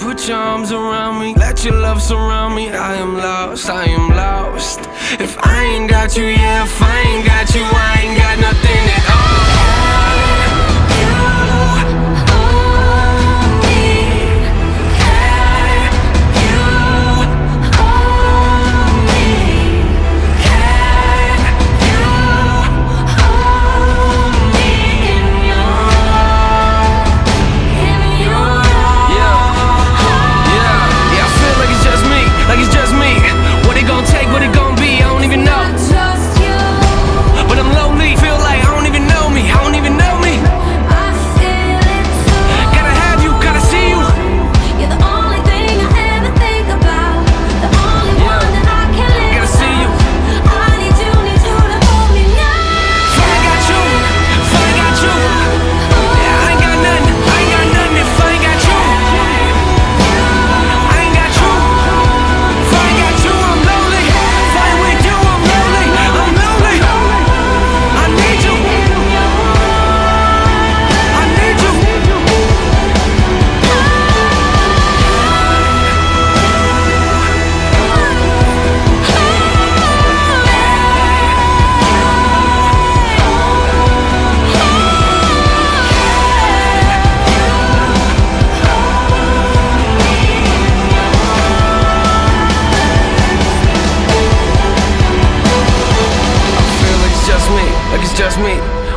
put your arms around me, let your love surround me. I am lost, I am lost. If I ain't got you, yeah, if I ain't got you, I ain't got nothing at all. Just me.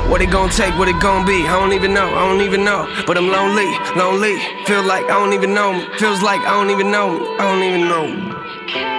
What it gon' take, what it gon' be? I don't even know, I don't even know. But I'm lonely, lonely. Feel like I don't even know me. Feels like I don't even know me, I don't even know me.